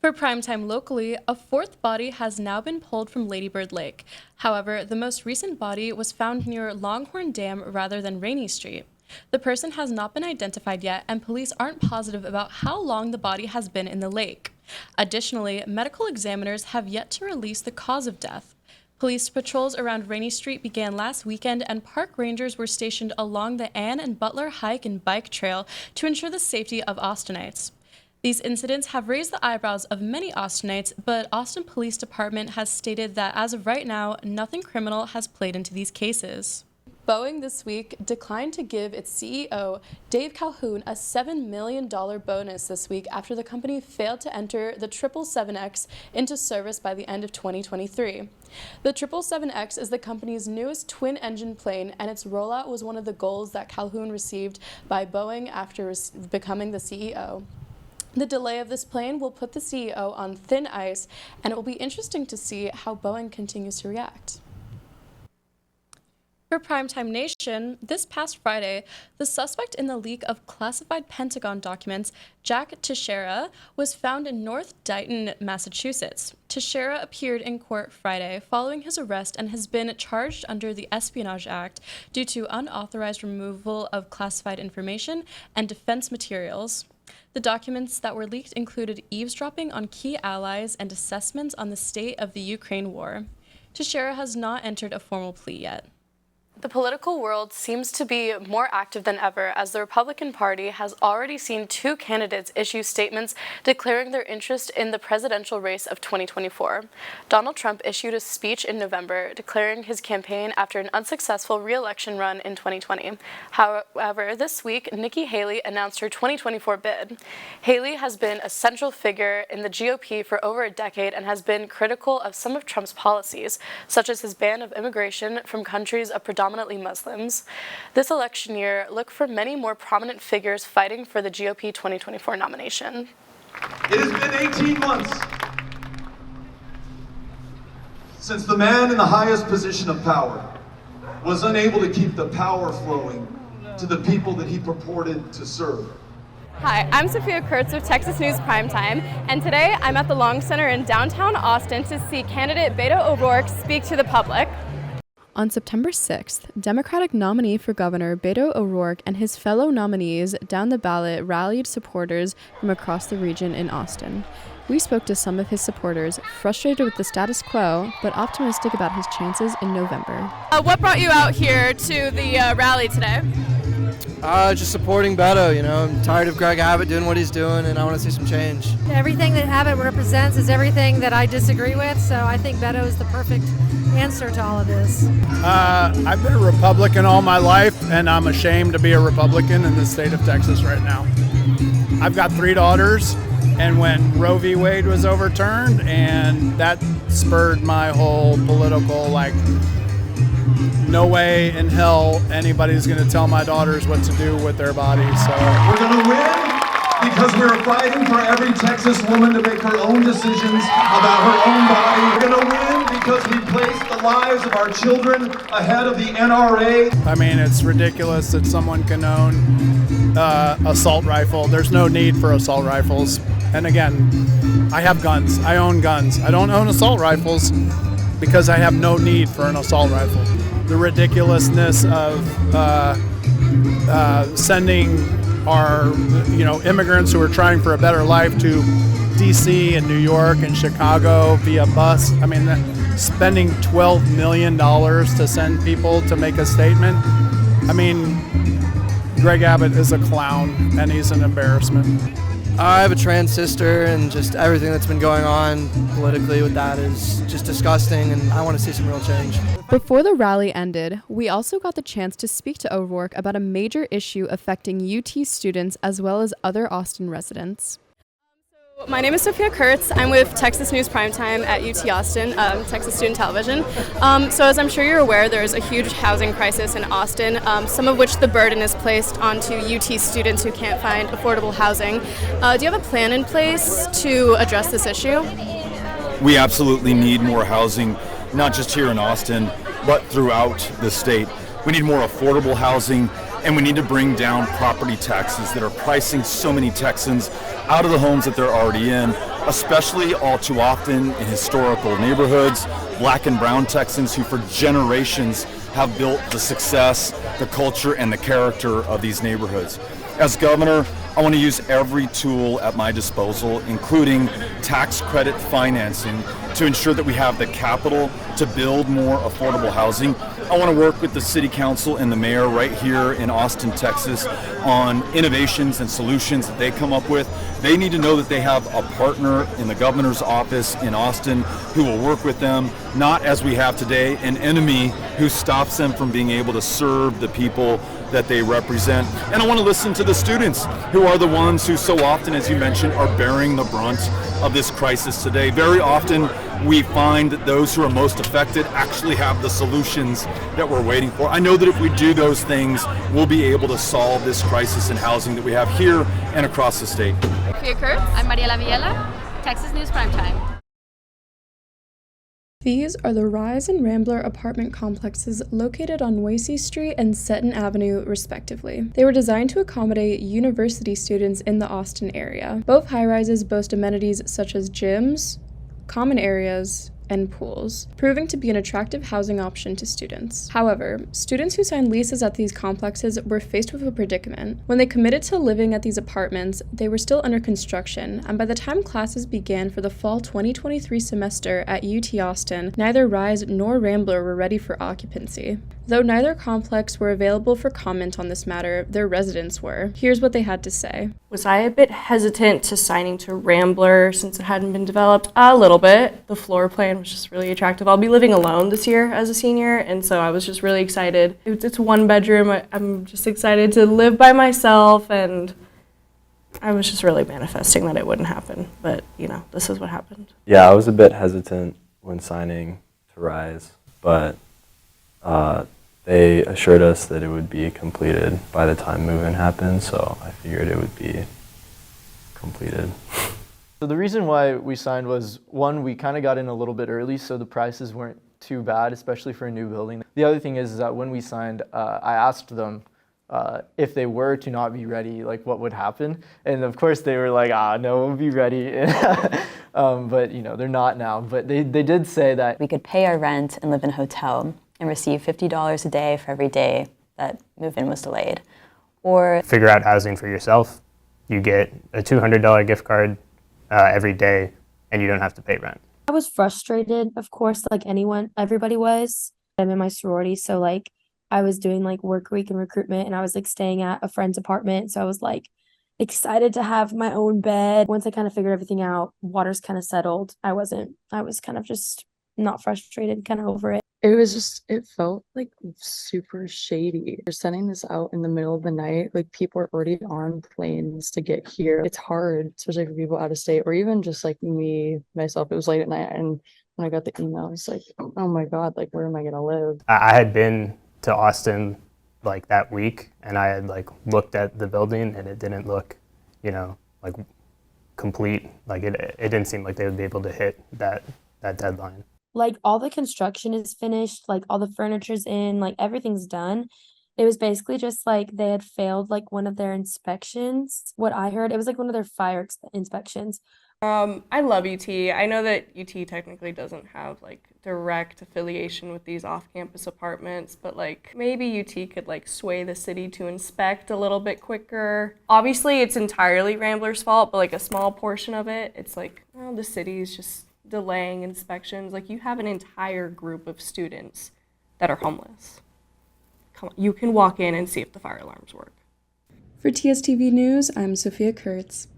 For primetime locally, a fourth body has now been pulled from Lady Bird Lake. However, the most recent body was found near Longhorn Dam rather than Rainy Street. The person has not been identified yet, and police aren't positive about how long the body has been in the lake. Additionally, medical examiners have yet to release the cause of death. Police patrols around Rainy Street began last weekend, and park rangers were stationed along the Ann and Butler hike and bike trail to ensure the safety of Austinites. These incidents have raised the eyebrows of many Austinites, but Austin Police Department has stated that as of right now, nothing criminal has played into these cases. Boeing this week declined to give its CEO, Dave Calhoun, a $7 million bonus this week after the company failed to enter the 777X into service by the end of 2023. The 777X is the company's newest twin-engine plane, and its rollout was one of the goals that Calhoun received by Boeing after becoming the CEO. The delay of this plane will put the CEO on thin ice, and it will be interesting to see how Boeing continues to react. For Primetime Nation, this past Friday, the suspect in the leak of classified Pentagon documents, Jack Teixeira, was found in North Dighton, Massachusetts. Teixeira appeared in court Friday following his arrest and has been charged under the Espionage Act due to unauthorized removal of classified information and defense materials. The documents that were leaked included eavesdropping on key allies and assessments on the state of the Ukraine war. Teixeira has not entered a formal plea yet. The political world seems to be more active than ever, as the Republican Party has already seen two candidates issue statements declaring their interest in the presidential race of 2024. Donald Trump issued a speech in November declaring his campaign after an unsuccessful re-election run in 2020. However, this week, Nikki Haley announced her 2024 bid. Haley has been a central figure in the GOP for over a decade and has been critical of some of Trump's policies, such as his ban of immigration from countries of predominantly Muslims. This election year, look for many more prominent figures fighting for the GOP 2024 nomination. It has been 18 months since the man in the highest position of power was unable to keep the power flowing to the people that he purported to serve. Hi, I'm Sophia Kurz with Texas News Primetime, and today I'm at the Long Center in downtown Austin to see candidate Beto O'Rourke speak to the public. On September 6th, Democratic nominee for governor Beto O'Rourke and his fellow nominees down the ballot rallied supporters from across the region in Austin. We spoke to some of his supporters, frustrated with the status quo, but optimistic about his chances in November. What brought you out here to the rally today? Just supporting Beto, I'm tired of Greg Abbott doing what he's doing, and I want to see some change. Everything that Abbott represents is everything that I disagree with, so I think Beto is the perfect answer to all of this. I've been a Republican all my life, and I'm ashamed to be a Republican in the state of Texas right now. I've got 3 daughters, and when Roe v. Wade was overturned, and that spurred my whole political, no way in hell anybody's going to tell my daughters what to do with their bodies. So we're going to win because we're fighting for every Texas woman to make her own decisions about her own body. We're going to win because we place the lives of our children ahead of the NRA. I mean, it's ridiculous that someone can own assault rifle. There's no need for assault rifles. And again, I have guns. I own guns. I don't own assault rifles because I have no need for an assault rifle. The ridiculousness of sending our immigrants who are trying for a better life to DC and New York and Chicago via bus. I mean, spending $12 million to send people to make a statement. I mean, Greg Abbott is a clown and he's an embarrassment. I have a trans sister, and just everything that's been going on politically with that is just disgusting, and I want to see some real change. Before the rally ended, we also got the chance to speak to O'Rourke about a major issue affecting UT students as well as other Austin residents. My name is Sophia Kurz. I'm with Texas News Primetime at UT Austin, Texas Student Television. So as I'm sure you're aware, there's a huge housing crisis in Austin, some of which the burden is placed onto UT students who can't find affordable housing. Do you have a plan in place to address this issue? We absolutely need more housing, not just here in Austin, but throughout the state. We need more affordable housing, and we need to bring down property taxes that are pricing so many Texans out of the homes that they're already in especially all too often in historical neighborhoods, black and brown Texans who for generations have built the success, the culture, and the character of these neighborhoods. As governor, I want to use every tool at my disposal, including tax credit financing, to ensure that we have the capital to build more affordable housing. I want to work with the City Council and the Mayor right here in Austin, Texas, on innovations and solutions that they come up with. They need to know that they have a partner in the governor's office in Austin who will work with them, not as we have today, an enemy who stops them from being able to serve the people that they represent. And I want to listen to the students who are the ones who so often, as you mentioned, are bearing the brunt of this crisis today. Very often we find that those who are most affected actually have the solutions that we're waiting for. I know that if we do those things, we'll be able to solve this crisis in housing that we have here and across the state. Sophia Kurz. I'm Mariela Villela, Texas News Primetime. These are the Rise and Rambler apartment complexes located on Wasey Street and Seton Avenue, respectively. They were designed to accommodate university students in the Austin area. Both high-rises boast amenities such as gyms, common areas, and pools, proving to be an attractive housing option to students. However, students who signed leases at these complexes were faced with a predicament. When they committed to living at these apartments, they were still under construction, and by the time classes began for the fall 2023 semester at UT Austin, neither Rise nor Rambler were ready for occupancy. Though neither complex were available for comment on this matter, their residents were. Here's what they had to say. Was I a bit hesitant to signing to Rambler since it hadn't been developed? A little bit. The floor plan was just really attractive. I'll be living alone this year as a senior, and so I was just really excited. It's one bedroom. I'm just excited to live by myself, and I was just really manifesting that it wouldn't happen. But, you know, this is what happened. Yeah, I was a bit hesitant when signing to Rise, but they assured us that it would be completed by the time move-in happened, so I figured it would be completed. So the reason why we signed was, one, we kind of got in a little bit early, so the prices weren't too bad, especially for a new building. The other thing is that when we signed, I asked them if they were to not be ready, like what would happen. And of course they were like, no, we'll be ready. But you know, they're not now. But they did say that we could pay our rent and live in a hotel and receive $50 a day for every day that move-in was delayed. Or figure out housing for yourself. You get a $200 gift card every day, and you don't have to pay rent. I was frustrated, of course, like everybody was. I'm in my sorority, so like I was doing like work week and recruitment, and I was like staying at a friend's apartment, so I was like excited to have my own bed. Once I kind of figured everything out, waters kind of settled. I was kind of just not frustrated, kind of over it. It felt like super shady. You're sending this out in the middle of the night. Like people are already on planes to get here. It's hard, especially for people out of state or even just like myself. It was late at night, and when I got the email, it's like, oh my God, like where am I going to live? I had been to Austin like that week, and I had like looked at the building, and it didn't look, you know, like complete. Like it didn't seem like they would be able to hit that deadline. Like all the construction is finished, like all the furniture's in, like everything's done. It was basically just like they had failed like one of their inspections. What I heard, it was like one of their fire inspections. I love UT. I know that UT technically doesn't have like direct affiliation with these off-campus apartments, but like maybe UT could like sway the city to inspect a little bit quicker. Obviously it's entirely Rambler's fault, but like a small portion of it, it's like, well, the city's just delaying inspections. Like you have an entire group of students that are homeless. Come on, you can walk in and see if the fire alarms work. For TSTV News, I'm Sophia Kurz.